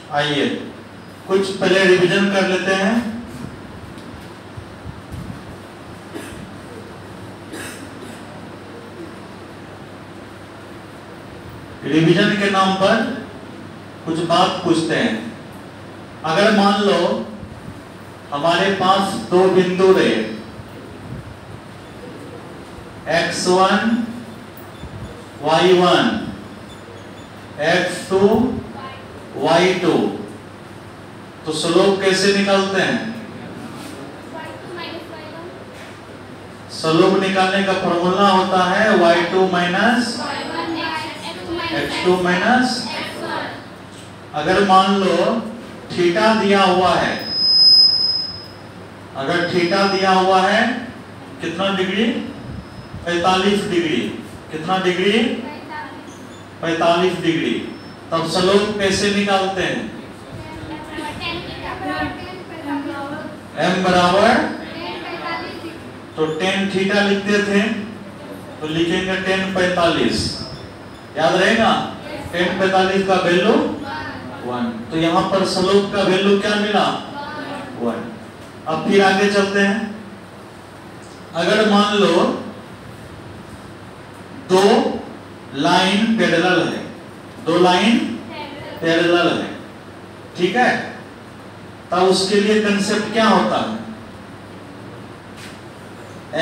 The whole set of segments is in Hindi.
आइए कुछ पहले रिवीजन कर लेते हैं। रिवीजन के नाम पर कुछ बात पूछते हैं। अगर मान लो हमारे पास दो बिंदु रहे x1 y1 x2 y2, तो स्लोप कैसे निकालते हैं? स्लोप निकालने का फॉर्मूला होता है y2 माइनस x2 माइनस। अगर मान लो थीटा दिया हुआ है, अगर थीटा दिया हुआ है कितना डिग्री? 45 डिग्री। कितना डिग्री? 45 डिग्री। तब स्लोप कैसे निकालते हैं? m बराबर, तो tan थीटा लिखते थे तो लिखेंगे tan 45। याद रहेगा? tan 45 का वैल्यू 1। तो यहां पर स्लोप का वैल्यू क्या मिला? 1। अब फिर आगे चलते हैं। अगर मान लो दो लाइन पैरेलल है, दो लाइन पैरेलल है, ठीक है, तब उसके लिए कंसेप्ट क्या होता है?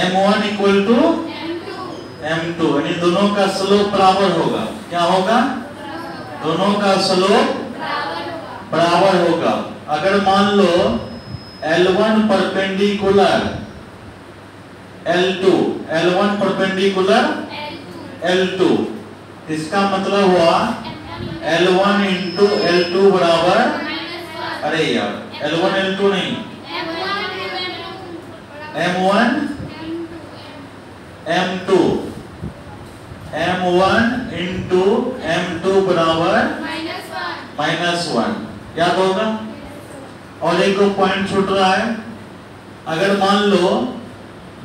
m1 इक्वल टू m2, यानी दोनों का स्लोप बराबर होगा। क्या होगा? दोनों का स्लोप बराबर होगा। अगर मान लो L1 perpendicular L2, L1 perpendicular L2, इसका मतलब हुआ L1 इंटू L2 बराबर, अरे यार L1 L2 नहीं, M1 M2, M1 into M2 बराबर -1। याद होगा? और एक पॉइंट छूट रहा है। अगर मान लो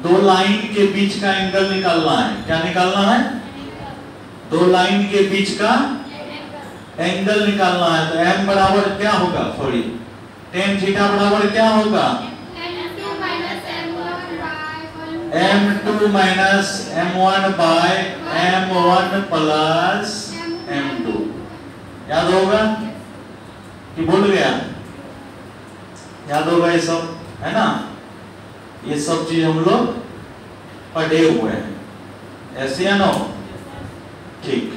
दो लाइन के बीच का एंगल निकालना है, क्या निकालना है? दो लाइन के बीच का एंगल निकालना है, तो m बराबर क्या होगा? सॉरी, tan थीटा बराबर क्या होगा? m2 minus m1 bye m1 plus m2। याद होगा कि भूल गया? याद होगा ये सब, है ना? ये सब चीज हम लोग पढ़े हुए हैं, ऐसे या नो? ठीक।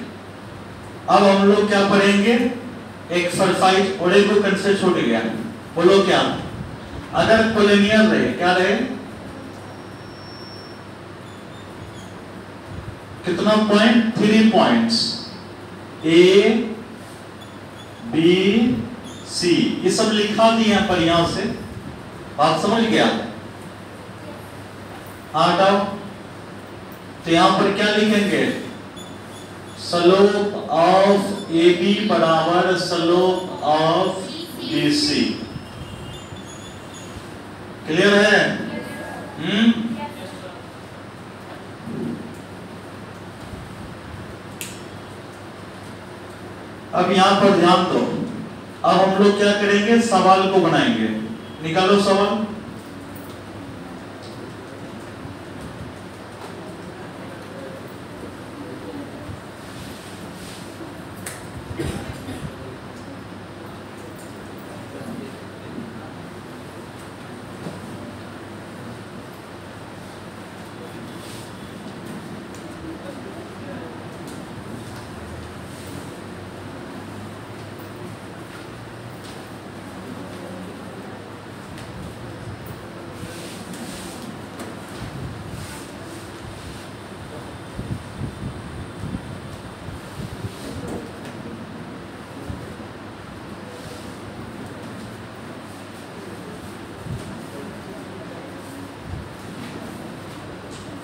अब हम लोग क्या पढ़ेंगे? एक्सरसाइज और एक कंसेप्ट छूट गया, बोलो क्या? अगर कोलिनियर रहे, क्या रहे? कितना point? 3 points A B C, ये सब लिखा दिया पर यहां से बात समझ गया? हटाओ। तो यहां पर क्या लिखेंगे? स्लोप ऑफ AB बराबर स्लोप ऑफ BC। क्लियर है? अब यहां पर ध्यान दो। अब हम लोग क्या करेंगे? सवाल को बनाएंगे। निकालो सवाल।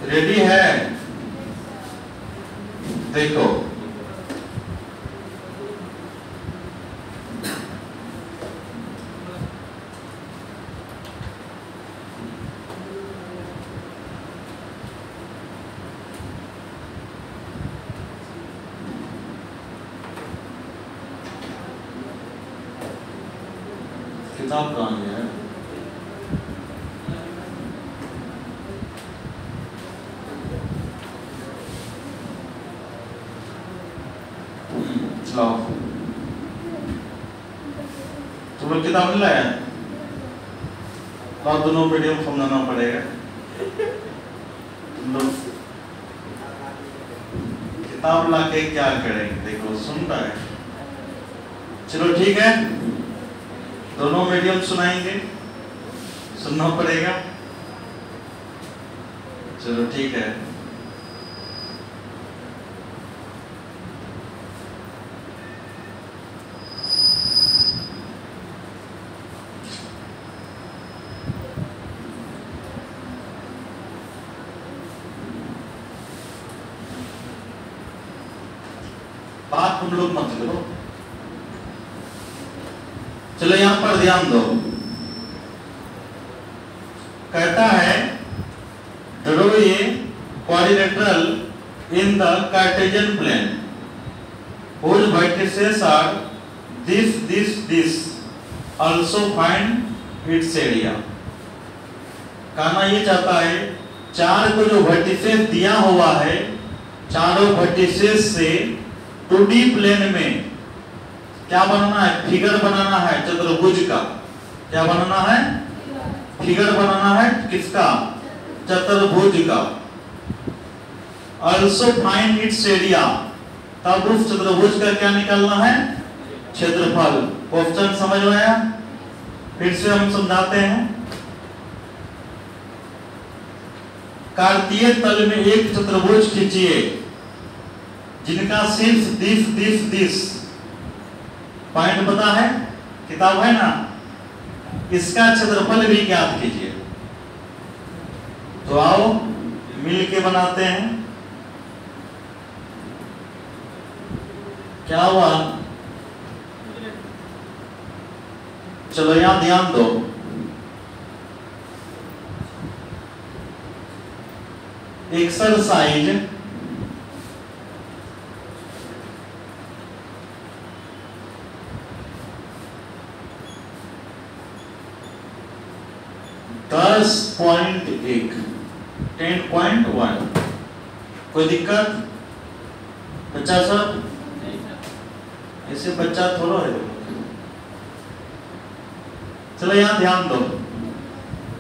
रेडी है? देखो, किताब कहाँ गया है? लाओ, तुम लोग किताब नहीं लाया? लाओ, दोनों मीडियम समझाना पड़ेगा। तुम लोग किताब लाके क्या करेंगे? देखो सुन रहा है। चलो ठीक है, दोनों मीडियम सुनाएंगे, सुनना पड़ेगा। चलो ठीक है। बात तुम लोग मत करो। चलो यहां पर ध्यान दो। कहता है draw a quadrilateral in the Cartesian plane whose vertices are this also find its area। कहना ये चाहता है चार को जो वर्टिसेस दिया हुआ है, चारों वर्टिसेस से 2D प्लेन में क्या बनाना है? फिगर बनाना है चतुर्भुज का। क्या बनाना है? फिगर बनाना है। किसका? चतुर्भुज का। Also find its area। तब उस चतुर्भुज का क्या निकालना है? क्षेत्रफल। क्वेश्चन समझ में आया? फिर से हम समझाते हैं। कार्तीय तल में एक चतुर्भुज खींचिए जिनका शीर्ष दिस पॉइंट पता है, किताब है ना, इसका क्षेत्रफल भी ज्ञात कीजिए। तो आओ मिलके बनाते हैं। क्या हुआ? चलो यहां ध्यान दो। एक्सरसाइज दस पॉइंट 10.1। कोई दिक्कत? बच्चा सब ऐसे बच्चा थोड़ा है। चलो यहां ध्यान दो।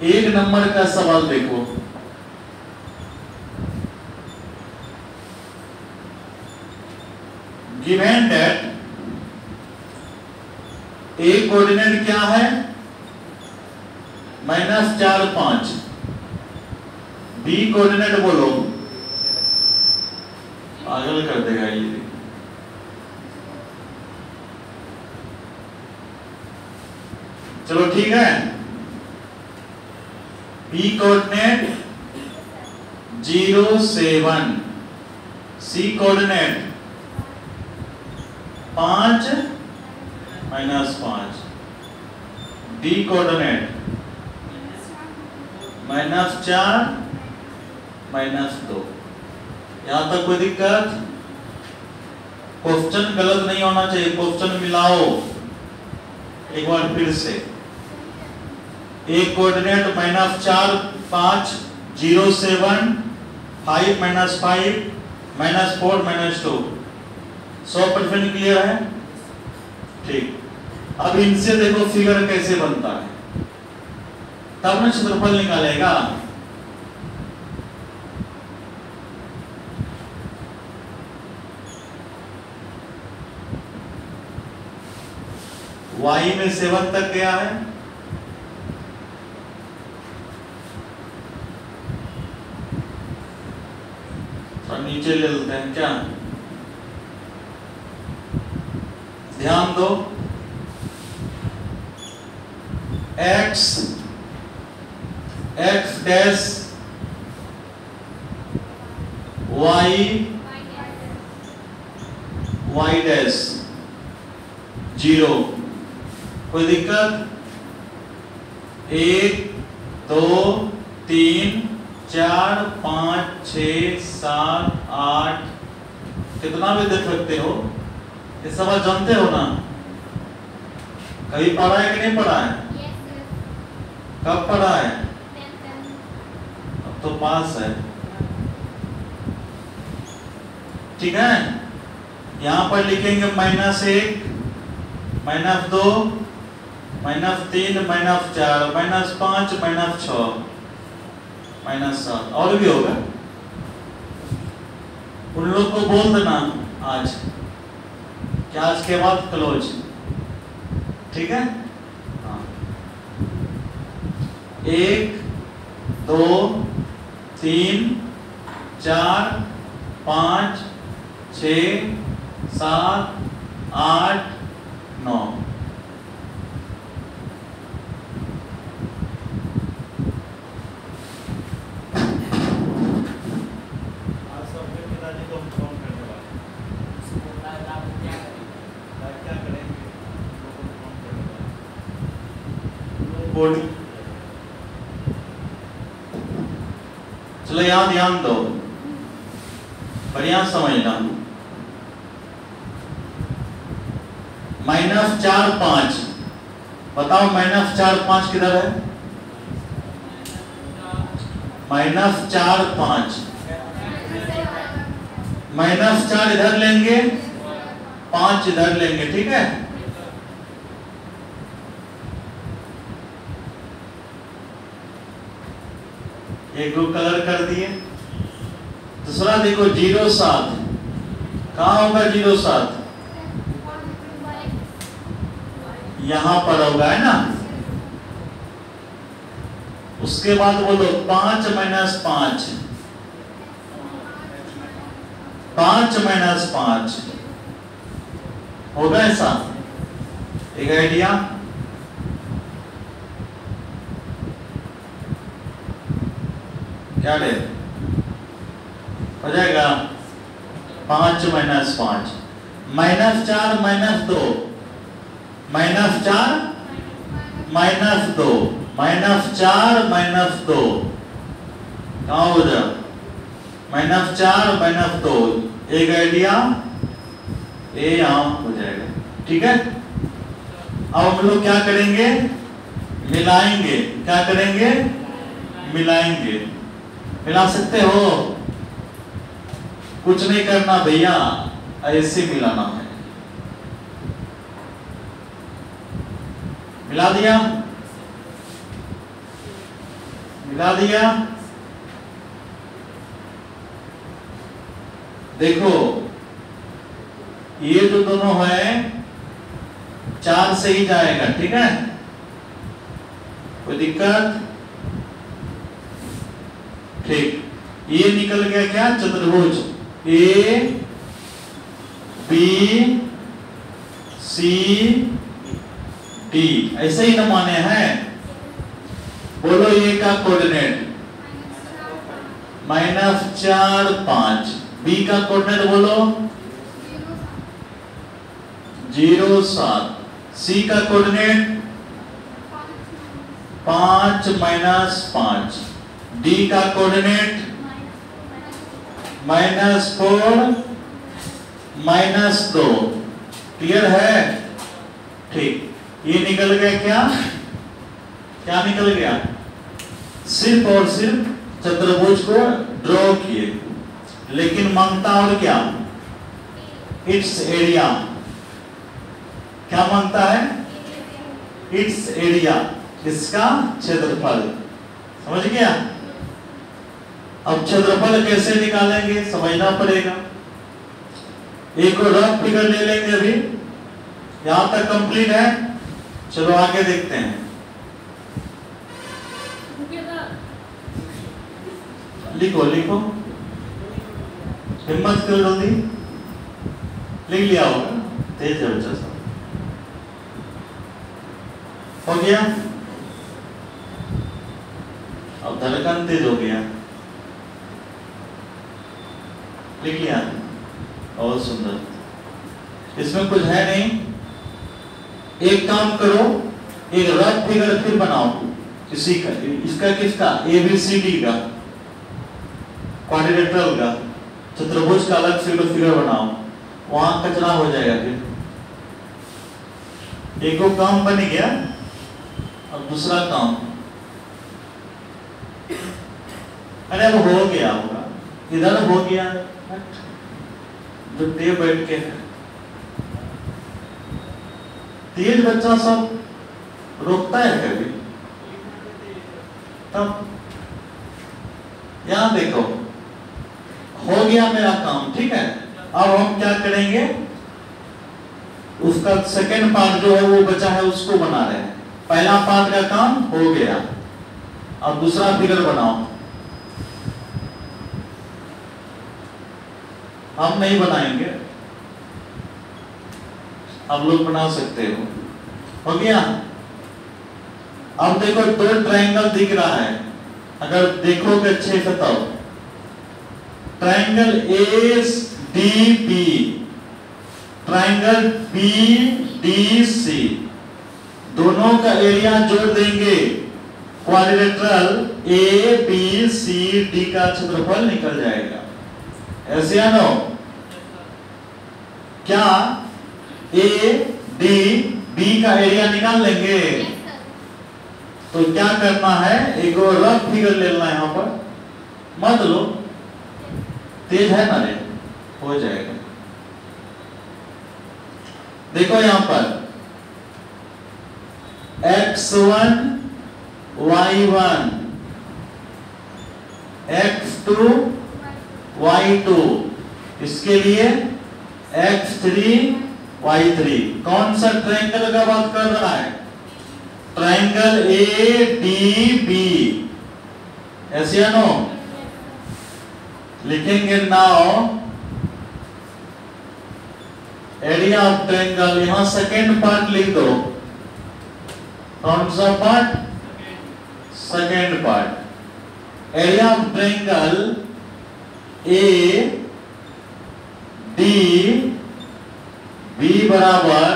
एक नंबर का सवाल देखो। गिवन दैट ए कोऑर्डिनेट क्या है? -4 5। बी कोऑर्डिनेट बोलो, पागल कर देगा ये। चलो ठीक है। बी कोऑर्डिनेट 0 7, सी कोऑर्डिनेट 5 -5, डी कोऑर्डिनेट -4 -2। यहां तक कोई दिक्कत? क्वेश्चन गलत नहीं होना चाहिए। क्वेश्चन मिलाओ एक बार फिर से। एक कोऑर्डिनेट -4 5 0 7 5 -5 -4 -2। 100% क्लियर है? ठीक। अब इनसे देखो फिगर कैसे बनता है, तब ना क्षेत्रफल निकालेगा। y में 7 तक गया है, तो नीचे ले लेते हैं क्या? ध्यान दो। x dash y dash 0। कोई दिक्कत? 1 2 3 4 5 6 7 8 कितना भी देख सकते हो। ये सवाल जानते हो ना? कभी पढ़ा है कि नहीं पढ़ा है? कब पढ़ा है? अब तो पास है। ठीक है, यहां पर लिखेंगे -1, -2, -3, -4, -5, -6, -7 और भी होगा। उन लोग को बोल देना आज क्या आज के बाद क्लोज। ठीक है, हाँ। 1 2 3 4 5 6 7 8 9। चलो यहाँ ध्यान दो, बढ़िया समझना। -4 5, बताओ -4 5 किधर है? -4 5, -4 इधर लेंगे, 5 इधर लेंगे। ठीक है, एक ग्रुप कलर कर दिए। दूसरा देखो 0 7, कहाँ होगा 0 7? यहां पर होगा, है ना। उसके बाद बोलो 5 - 5, 5 - 5 होगा ऐसा? एक आइडिया। क्या डे हो जाएगा? 5 - 5, -4 -2, -4 -2, -4 -2, कहाँ हो जाए? -4 -2, एक आइडिया, ए यहां हो जाएगा। ठीक है, अब हम लोग क्या करेंगे? मिलाएंगे। क्या करेंगे? मिलाएंगे। मिला सकते हो? कुछ नहीं करना भैया, ऐसे मिलाना है। मिला दिया? मिला दिया? देखो ये जो दोनों है 4 से ही जाएगा। ठीक है, कोई दिक्कत? ठीक, ये निकल गया क्या? चतुर्भुज A B C D, ऐसे ही न माने हैं। बोलो ये का कोऑर्डिनेट -4 5, B का कोऑर्डिनेट बोलो 0 7, C का कोऑर्डिनेट 5 - 5, D का कोऑर्डिनेट -4 -2। क्लियर है? ठीक, ये निकल गया क्या? क्या निकल गया? सिर्फ और सिर्फ चतुर्भुज को ड्रॉ किए, लेकिन मांगता और क्या? It's area. क्या मांगता है? इट्स एरिया, इसका क्षेत्रफल। समझ गया? अब क्षेत्रफल कैसे निकालेंगे समझना पड़ेगा। एक रफ फिगर ले लेंगे। अभी यहां तक कंप्लीट है, चलो आगे देखते हैं। लिखो लिखो, हिम्मत करो, जल्दी लिख लिया होगा, तेज है बच्चा सब। हो गया? अब धड़कन तेज हो गया। लिख लिया? बहुत सुंदर। इसमें कुछ है नहीं। एक काम करो, एक रफ फिगर फिर बनाओ किसी का, इसका किसका? ABCD का, क्वाड्रिलेटरल का, चतुर्भुज का अलग से फिगर बनाओ, वहां कचरा हो जाएगा। फिर एक काम बन गया। अब दूसरा काम अरे अब हो गया होगा, इधर हो गया, जो दे बैठ के है। तेज बच्चा सब रोकता है कभी? तब यहां देखो, हो गया मेरा काम, ठीक है। अब हम क्या करेंगे, उसका सेकेंड पार्ट जो है वो बचा है उसको बना रहे हैं। पहला पार्ट का काम हो गया, अब दूसरा फिगर बनाओ। हम नहीं बनाएंगे, आप लोग बना सकते हो गया। अब देखो दो ट्रायंगल दिख रहा है, अगर देखोगे अच्छे से तब ट्रायंगल ADB, ट्रायंगल BDC, दोनों का एरिया जोड़ देंगे, क्वाड्रिलेटरल ABCD का क्षेत्रफल निकल जाएगा। ऐसे या नो? क्या ADB का एरिया निकाल लेंगे? तो क्या करना है, एक रफ फिगर ले लेना है, यहां पर मत लो, तेज है ना रे, हो जाएगा। देखो यहां पर x1 y1 x2 y2, इसके लिए x3 y3। कौन सा ट्रायंगल का बात कर रहा है? Triangle ADB। ऐसे या नो? लिखेंगे नाउ एरिया ऑफ ट्रायंगल, यहां सेकेंड पार्ट लिख दो। कौन सा part? Second part. Area of triangle ADB बराबर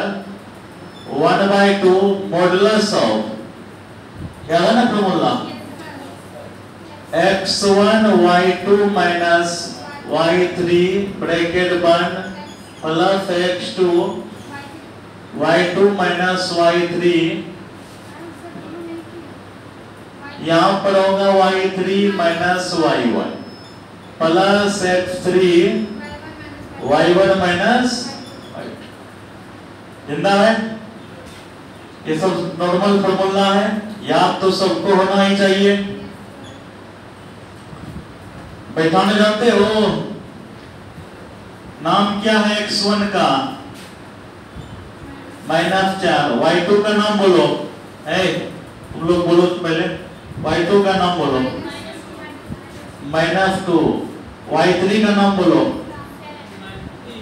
1/2 मॉडुलस ऑफ, क्या है ना formula, x1 y2 minus y3 bracket बंद plus x2 y2 minus y3, यहां पर होगा y3 minus y1 plus x3 y1 minus, जिंदा है। ये सब नॉर्मल फॉर्मूला है, याद तो सबको होना ही चाहिए। बैठाने जानते हो? नाम क्या है x1 का? -4। y2 का नाम बोलो, तुम लोग बोलो पहले, y2 का नाम बोलो, -2। y3 का नाम बोलो,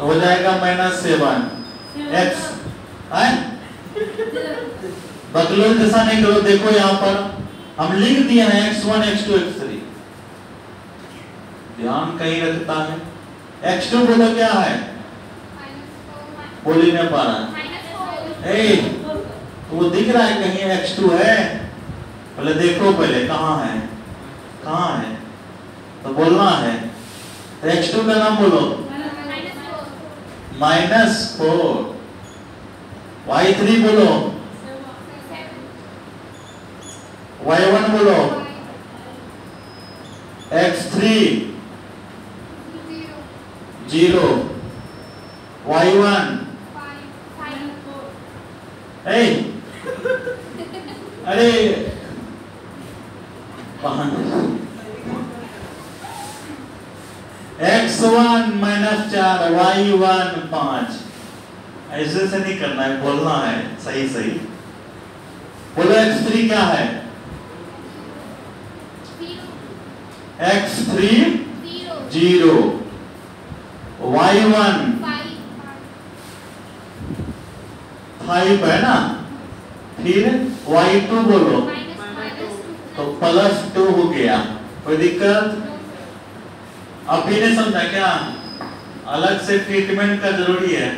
हो जाएगा -7। x बकलोल जैसा नहीं करो। देखो यहाँ पर हम लिख दिए हैं x1 x2 x3, ध्यान कहीं रखता है। x2 बोलो क्या है? बोल ही नहीं पा रहा है, वो दिख रहा है कहीं x2 है? पहले देखो, पहले कहाँ है, कहाँ है तो बोलना है। तो x2 का नाम बोलो, -4। y3 बोलो, y1 बोलो, x3 0, y1 अरे x1 -4 y1 5। ऐसे से नहीं करना है, बोलना है सही सही। बोलो x3 क्या है? x3 0, y1 5 है ना, फिर y2 बोलो तो +2 हो गया। कोई दिक्कत? अभी नहीं समझा क्या? अलग से ट्रीटमेंट का जरूरी है।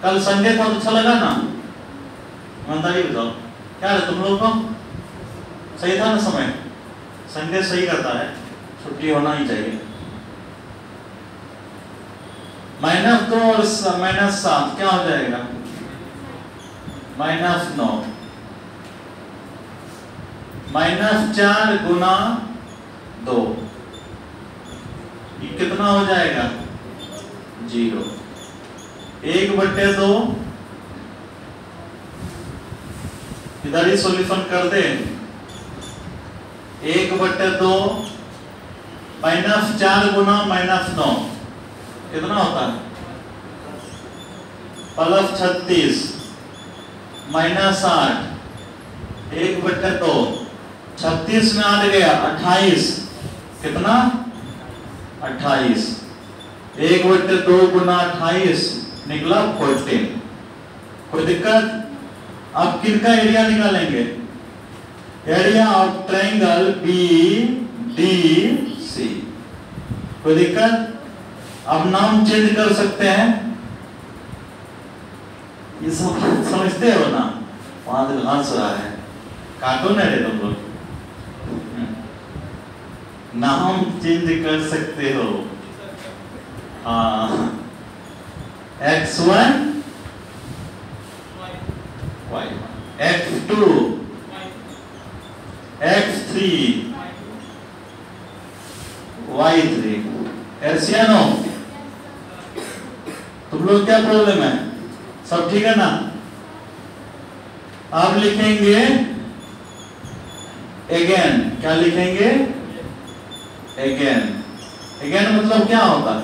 कल संडे था तो अच्छा लगा ना? ईमानदारी बताओ, क्या है तुम लोग को? सही था ना समय? संडे सही करता है, छुट्टी होना ही चाहिए। -2 और -7 क्या हो जाएगा? -9। -4 गुना 2, ये कितना हो जाएगा? 0। 1/2 इधर ही सॉल्यूशन कर दे। 1/2 -4 गुना -9 कितना होता है? +36 -8 1/2 36 में 8 गया 28 कितना? 28 1/2 गुना 28 निकला 14। कोई दिक्कत? अब किनका एरिया निकालेंगे? Area of triangle BDC। कोई दिक्कत? अब नाम चेंज कर सकते हैं, ये समझते हो ना? वहां तक हंस रहा है, कार्टून है रे तुम लोग। नाम चेंज कर सकते हो। हाँ, X1 Y1, X2 X3 Y3। एर्सियानो, तुम लोग क्या प्रॉब्लम है? सब ठीक है ना? आप लिखेंगे अगेन। क्या लिखेंगे? अगेन। अगेन मतलब क्या होता है?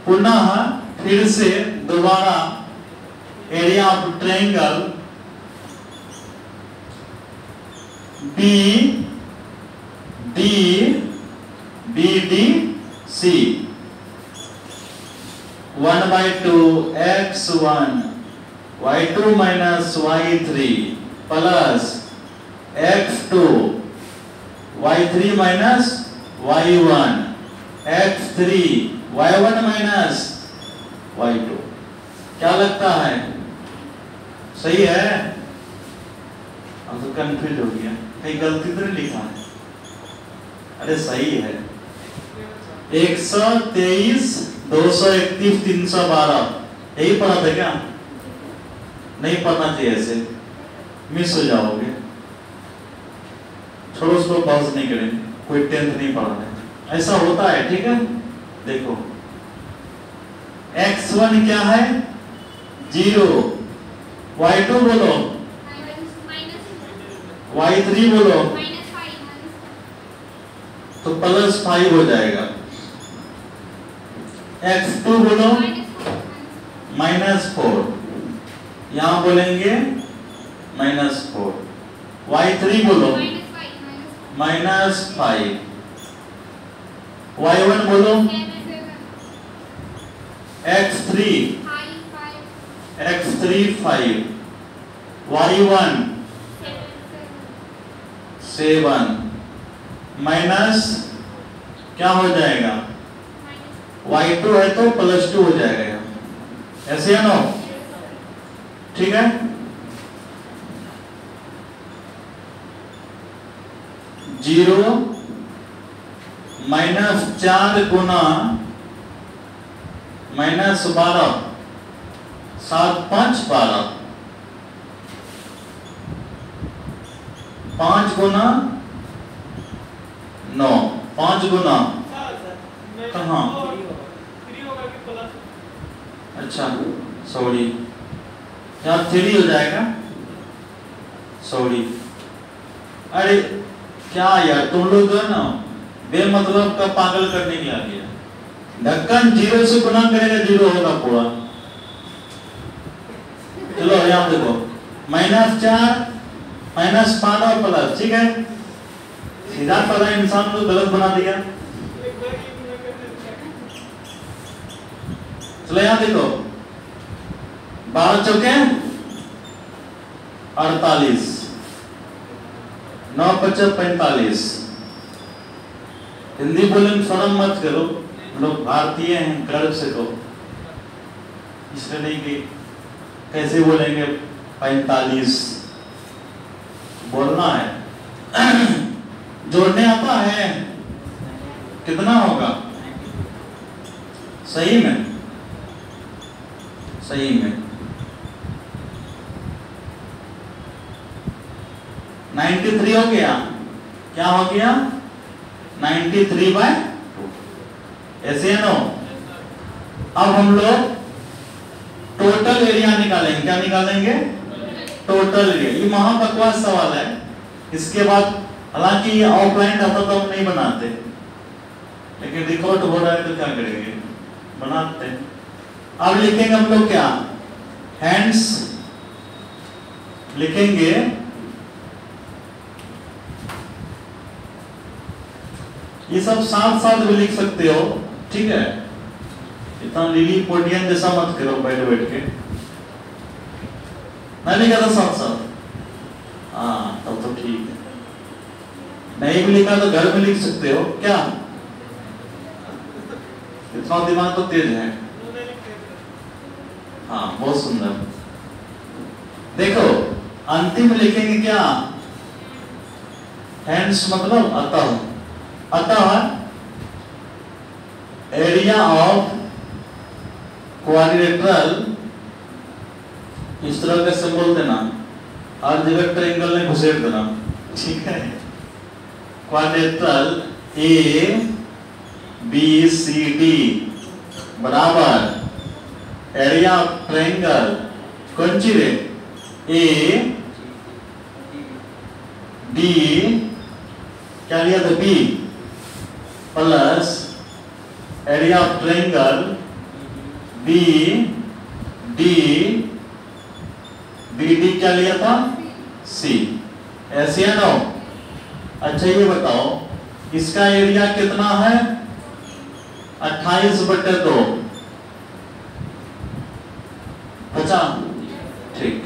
पुनः, फिर से, दोबारा। Area of triangle BDC 1/2 X1 Y2 minus Y3 plus X2 Y3 minus Y1 X3 Y1 minus Y2। क्या लगता है? सही है? अब तो कंफ्यूज हो गया, कहीं गलती तो नहीं लिखा है? अरे सही है। 123 231 312 यही पढ़ा था क्या? नहीं पढ़ना चाहिए, ऐसे मिस हो जाओगे। छोड़ो, उसको पॉज नहीं करेंगे, कोई टेंथ नहीं पढ़ा है, ऐसा होता है। ठीक है, देखो X1 क्या है? 0। Y2 बोलो, Y3 बोलो, तो +5 हो जाएगा। X2 बोलो -4, यहां बोलेंगे -4। Y3 बोलो -5। Y1 बोलो X3 5। Y1 7 माइनस क्या हो जाएगा? Y2 है तो +2 हो जाएगा, ऐसे है ना? ठीक है, 0 -4 गुना -12 7 5 12 5 गुना 9 5 गुना कहाँ? अच्छा सॉरी, यहाँ 3 हो जाएगा। सॉरी, अरे क्या यार तुम लोग जो है ना बेमतलब का पागल करने के लिए आ गया। ढक्कन 0 से गुना करेगा 0 होगा पूरा। चलो यहाँ देखो -4 -5 और प्लस, ठीक है? सीधा पता इंसान को गलत बना दिया। चलो यहाँ देखो 12 चौके 48 9 5 45। हिंदी बोलने में शर्म मत करो, लोग भारतीय हैं, गर्व से कहो, इसलिए नहीं कि कैसे बोलेंगे 45 बोलना है। जोड़ने आता है? कितना होगा? सही में 93 हो गया, क्या हो गया 93/2, ऐसे है नो। अब हम लोग टोटल एरिया निकालेंगे, क्या निकालेंगे टोटल एरिया। ये महा बकवास सवाल है, इसके बाद हालांकि ये ऑफलाइन आता तो हम नहीं बनाते, लेकिन रिकॉर्ड हो रहा है तो क्या करेंगे, बनाते हैं। अब लिखेंगे हम लोग क्या, हैंड्स लिखेंगे, ये सब साथ साथ भी लिख सकते हो, ठीक है। इतना लिली पोडियन जैसा मत करो बैठ बैठ के, नहीं लिखा था साथ साथ, हाँ तब तो ठीक है। नहीं भी लिखा तो घर में लिख सकते हो, क्या इतना दिमाग तो तेज है। हाँ बहुत सुंदर। देखो अंतिम लिखेंगे क्या, हैंड्स मतलब अतः एरिया ऑफ क्वाड्रिलेटरल, इस तरह का सिंबल देना, हर जगह ट्रायंगल में घुसेड़ देना, ठीक है। Quadrilateral A B C D बराबर एरिया ऑफ ट्रायंगल कौन सी रे, ए डी क्या लिया था B plus area of triangle B D, B D क्या लिया था सी, ऐसे है ना। अच्छा ये बताओ इसका एरिया कितना है, 28/2, 50, ठीक।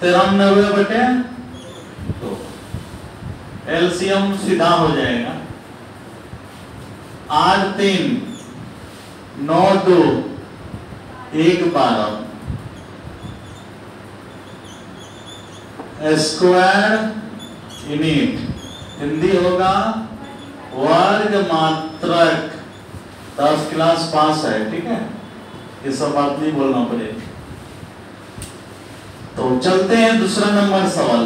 93/2, एलसीएम सीधा हो जाएगा, 8 3 9 2 1 12 स्क्वायर यूनिट, हिंदी होगा वर्ग मात्रक। 10 क्लास पास है, ठीक है, ये सब बात नहीं बोलना पड़ेगा। तो चलते हैं दूसरा नंबर सवाल।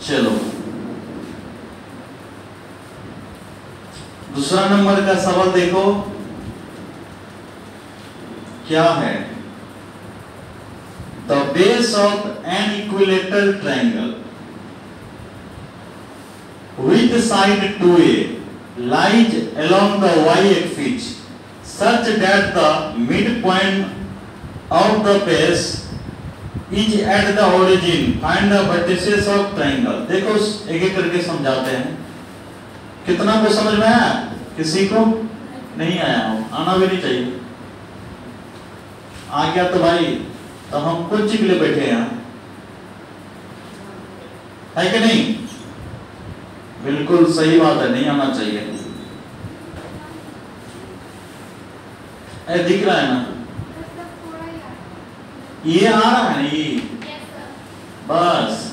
चलो दूसरा नंबर का सवाल देखो क्या है, the base of an equilateral triangle with side 2a lies along the y-axis such that the midpoint of the base is at the origin, find the vertices of triangle। देखो एक एक करके समझाते हैं, कितना को समझ में आया, किसी को नहीं आया हो, आना भी नहीं चाहिए, आ गया तो भाई तो हम कुछ के लिए बैठे हैं, है कि नहीं, बिल्कुल सही बात है, नहीं आना चाहिए। दिख रहा है ना, ये आ रहा है ये, बस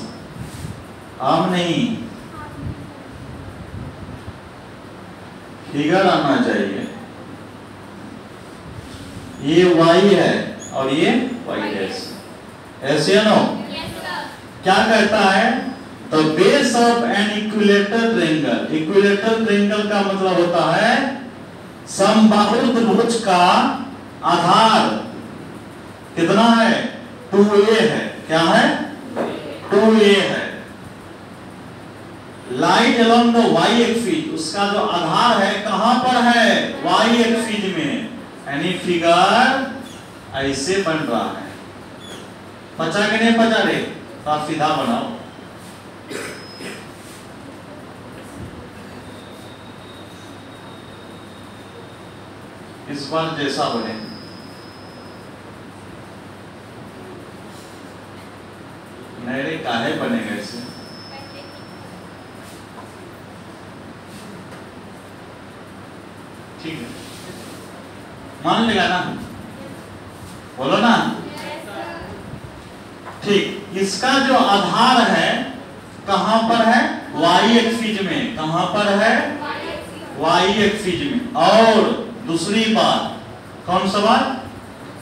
हम नहीं, फिगर आना चाहिए। ये y है और ये y डैश, ऐसे है ना। क्या कहता है, the base of an equilateral triangle, equilateral triangle का मतलब होता है समबाहु त्रिभुज का आधार कितना है, 2a है, क्या है 2a है, light along the y axis, उसका जो आधार है कहां पर है, y एक्सिस में, यानी फिगर ऐसे बन रहा है। पचा के नहीं पचा रे, आप सीधा बनाओ, इस बार जैसा बने। मेरे अरे काहे बनेगा इससे? ठीक है, मान लेगा ना, बोलो ना। ठीक, इसका जो आधार है कहां पर है? y एक्सिस में। कहां पर है? y एक्सिस में। और दूसरी बात, कौन सा बात?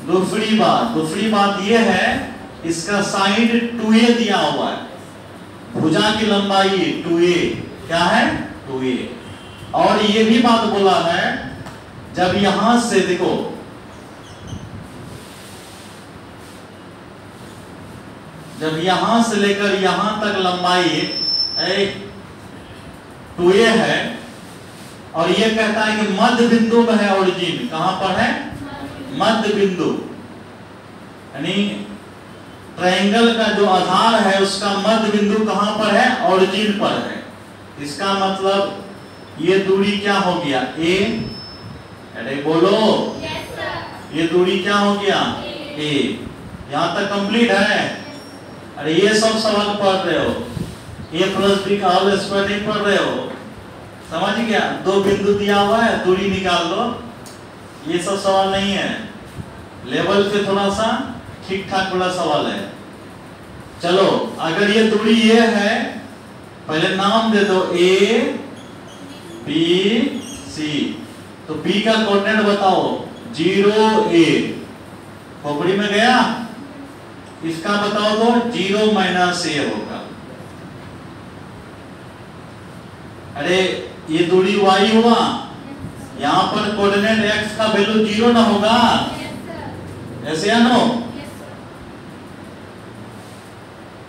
दूसरी बात ये है, इसका साइड 2a दिया हुआ है, भुजा की लंबाई 2a, क्या है? 2a। और ये भी बात बोला है, जब यहां से देखो, जब यहां से लेकर यहां तक लंबाई 2a है, और ये कहता है कि मध्य बिंदु में है ओरिजिन। कहां पर है? मध्य बिंदु, यानी ट्रायंगल का जो आधार है उसका मध्य बिंदु कहां पर है? ओरिजिन पर है। इसका मतलब ये दूरी क्या हो गया? a। अरे बोलो, yes, sir। ये दूरी क्या हो गया? a। यहां तक कंप्लीट है? अरे ये सब सवाल पढ़ रहे हो, a प्लस बी का होल स्क्वायर नहीं पढ़ रहे हो? समझ गया? दो बिंदु दिया हुआ है, दूरी निकाल लो, ये सब सवाल नहीं है। लेवल पे थोड़ा सा ठीक ठाक बड़ा सवाल है। चलो, अगर ये दूरी ये है, पहले नाम दे दो a b c। तो b का कोऑर्डिनेट बताओ, 0 a, खोपड़ी में गया। इसका बताओ तो 0 माइनस a होगा। अरे ये दूरी y हुआ, यहां पर कोऑर्डिनेट x का वैल्यू 0 ना होगा? ऐसे या नो?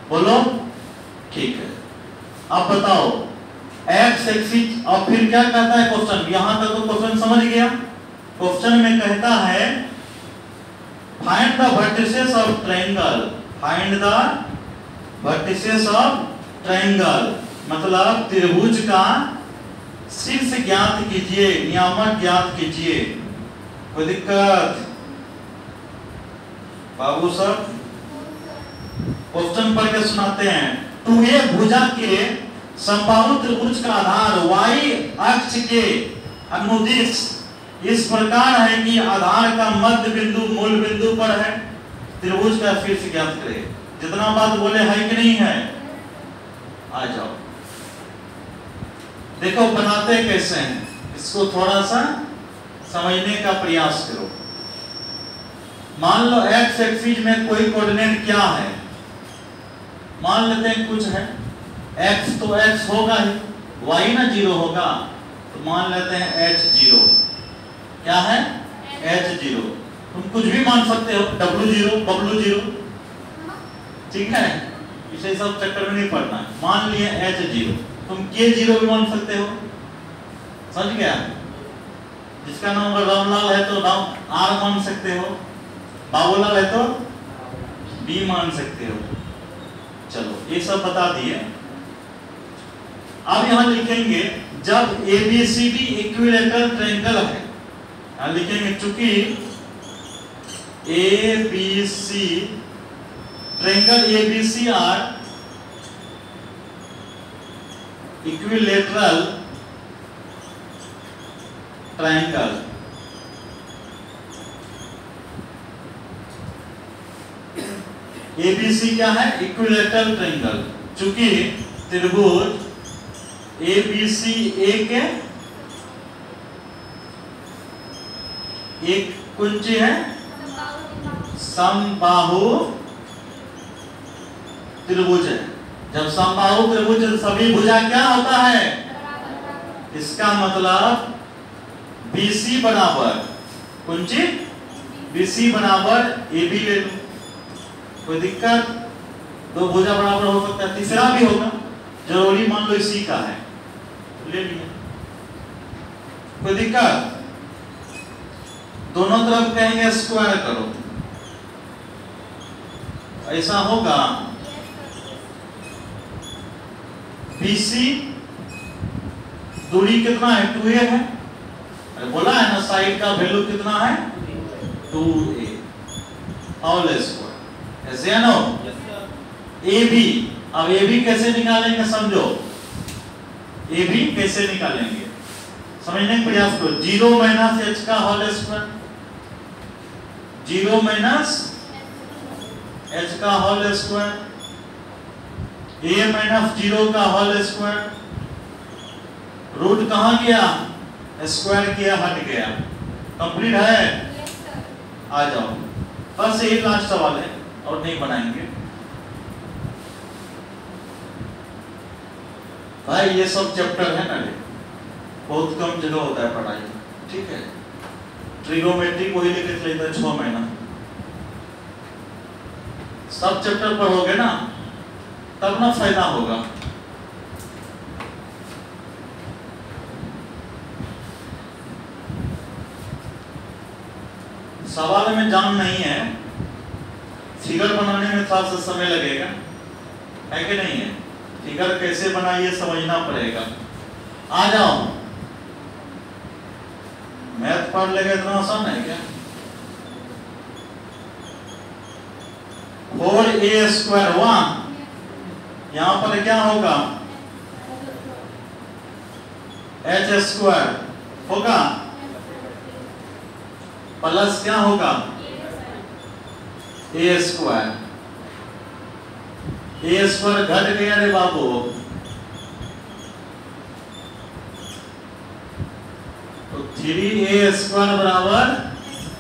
बोलो, ठीक है। अब बताओ x एक्सिस, और फिर क्या कहता है क्वेश्चन? यहां तक तो क्वेश्चन समझ गया। क्वेश्चन में कहता है find the vertices of triangle. Find the vertices of triangle मतलब त्रिभुज का शीर्ष ज्ञात कीजिए, नियामक ज्ञात कीजिए। कोई दिक्कत? बाबू सब क्वेश्चन पढ़ के सुनाते हैं। 2a भुजा के समबाहु त्रिभुज का आधार y अक्ष के अनुदिश इस प्रकार है कि आधार का मध्य बिंदु मूल बिंदु पर है। त्रिभुज का शीर्ष ज्ञात करें। जितना बात बोले है कि नहीं है? आ जाओ, देखो बनाते कैसे हैं, इसको थोड़ा सा समझने का प्रयास करो। मान लो x एक्सिस में कोई कोऑर्डिनेट क्या है, मान लेते हैं कुछ है, x तो x होगा ही, y ना 0 होगा, तो मान लेते हैं h0। क्या है? h0। तुम कुछ भी मान सकते हो, w0, w0, ठीक है? इसे सब चक्कर में नहीं पड़ना है। मान लिए h0, तुम k0 भी मान सकते हो। समझ गया? जिसका नाम रामलाल है तो राम r मान सकते हो, बाबूलाल है तो b मान सकते हो। चलो, ये सब बता दिए। अब यहां लिखेंगे जब ABCD इक्विलैटरल ट्रायंगल है, यहां लिखेंगे चूंकि ABC triangle ABC are equilateral triangle. ABC क्या है? Equilateral triangle. चूंकि त्रिभुज ABC एक कुंजी है, समबाहु त्रिभुज है। जब समबाहु त्रिभुज सभी भुजा क्या होता है? इसका मतलब BC बराबर कुंजी BC बराबर AB ले लो। कोई दिक्कत? दो भुजा बराबर हो सकता है, तीसरा भी होगा, जरूरी मान लो इसी का है, ले लिया। कोई दिक्कत? दोनों तरफ कहेंगे स्क्वायर करो, ऐसा होगा। BC दूरी कितना है? 2a है। अरे बोला है ना, साइड का वैल्यू कितना है? 2a whole square. ऐसे है ना? ए बी, अब ए बी कैसे निकालेंगे समझो, ए बी कैसे निकालेंगे समझने का प्रयास करो। 0 माइनस एच का होल स्क्वायर, 0 माइनस एच का होल स्क्वायर, ए माइनस 0 का होल स्क्वायर, रूट कहां गया, स्क्वायर किया हट गया, कंप्लीट है। आ जाओ, बस यही लास्ट सवाल है और नहीं बनाएंगे भाई। ये सब चैप्टर है ना, बहुत कम जगह होता है पढ़ाई, ठीक है। ट्रिगोमेट्री को ही लेकर चलता है 6 महीना, सब चैप्टर पढ़ोगे ना तब ना फायदा होगा। सवाल में जान नहीं है, फिगर बनाने में थोड़ा सा समय लगेगा, है कि नहीं है। फिगर कैसे बनाइए समझना पड़ेगा। आ जाओ, मैथ पढ़ लेगा, इतना आसान है क्या। 4a² हुआ, यहां पर क्या होगा, h² होगा, प्लस क्या होगा, a²। a² घट गया रे बाबू, तो 3a² बराबर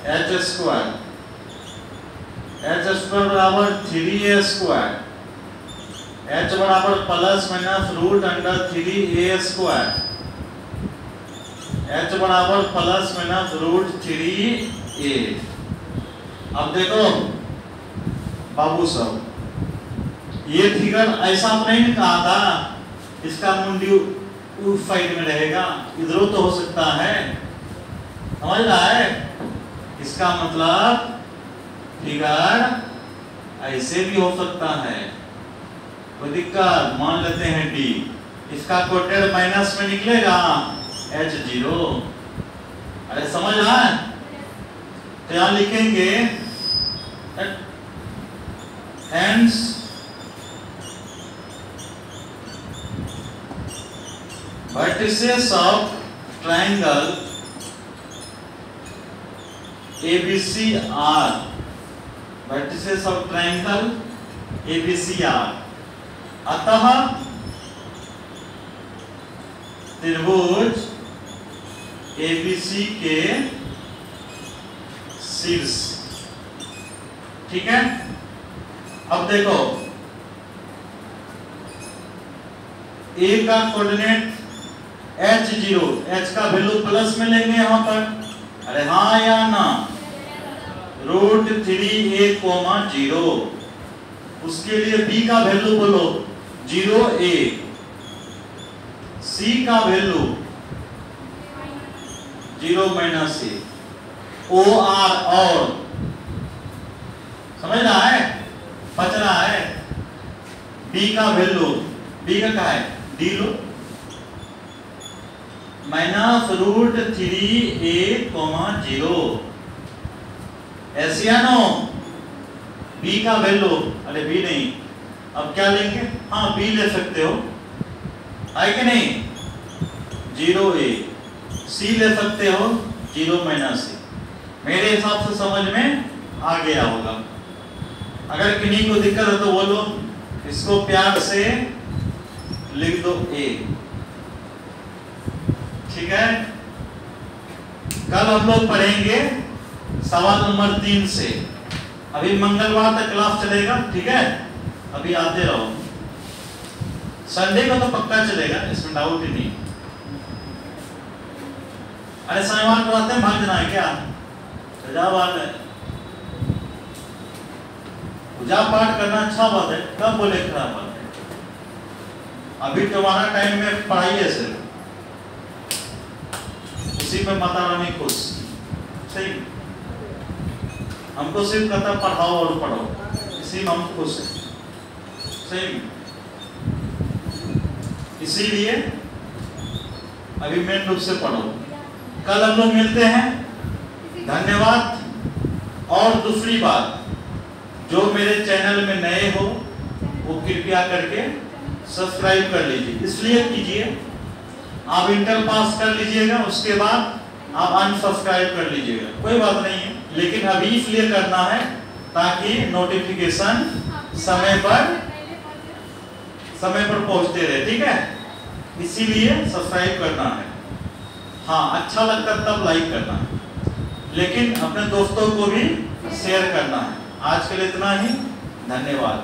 h², h² बराबर 3a², h बराबर plus minus root under 3a², h बराबर प्लस माइनस रूट 3a। अब देखो बाबू सब, ये फिगर ऐसा नहीं कहा था, इसका मुंडी उस साइड में रहेगा, इधरों तो हो सकता है, समझ रहा है। इसका मतलब फिगर ऐसे भी हो सकता है, कोई दिक्कत। मान लेते हैं डी, इसका कोटेड माइनस में निकलेगा H0। अरे समझ रहा है, तो यहां लिखेंगे hence vertices of triangle ABC are, vertices of triangle ABC are, अतः त्रिभुज ABC के शीर्ष, ठीक है। अब देखो, A का कोऑर्डिनेट H0, H का वैल्यू प्लस में लेंगे यहां पर, अरे हाँ या ना, रूट 3a, 0। उसके लिए B का वैल्यू बोलो 0a, C का वैल्यू 0 माइनस a, OR और, समझ रहा है, बच रहा है। B का वैल्यू, B का क्या है, D लो, माइनस रूट 3a, 0। एशियानो B का वैल्यू, अरे B नहीं, अब क्या लेंगे, हाँ B ले सकते हो, है कि नहीं, 0a। C ले सकते हो 0 माइनस a। मेरे हिसाब से समझ में आ गया होगा। अगर किन्हीं को दिक्कत है तो बोलो, इसको प्यार से लिख दो A, ठीक है। कल हम लोग पढ़ेंगे सवाल नंबर 3 से। अभी मंगलवार तक क्लास चलेगा, ठीक है, अभी आते रहो। संडे को तो पक्का चलेगा, इसमें डाउट ही नहीं। अरे शनिवार को आते हैं, भाग जाना है क्या, सजावाद है। पूजा पाठ करना अच्छा बात है, कब बोले खराब बात है। अभी तुम्हारा टाइम में पढ़ाई है सिर्फ, उसी में माता रानी खुश, सही। हमको सिर्फ कहता पढ़ाओ और पढ़ो, इसी में हम खुश हैं, सही। इसीलिए अभी मेन रूप से पढ़ो। कल हम लोग मिलते हैं, धन्यवाद। और दूसरी बात, जो मेरे चैनल में नए हो वो कृपया करके सब्सक्राइब कर लीजिए। इसलिए कीजिए, आप इंटर पास कर लीजिएगा, उसके बाद आप अनसब्सक्राइब कर लीजिएगा, कोई बात नहीं है, लेकिन अभी इसलिए करना है ताकि नोटिफिकेशन समय पर पहुंचते रहे, ठीक है, इसीलिए सब्सक्राइब करना है। हाँ, अच्छा लगता तब लाइक करना है, लेकिन अपने दोस्तों को भी शेयर करना है। आज के लिए इतना ही, धन्यवाद।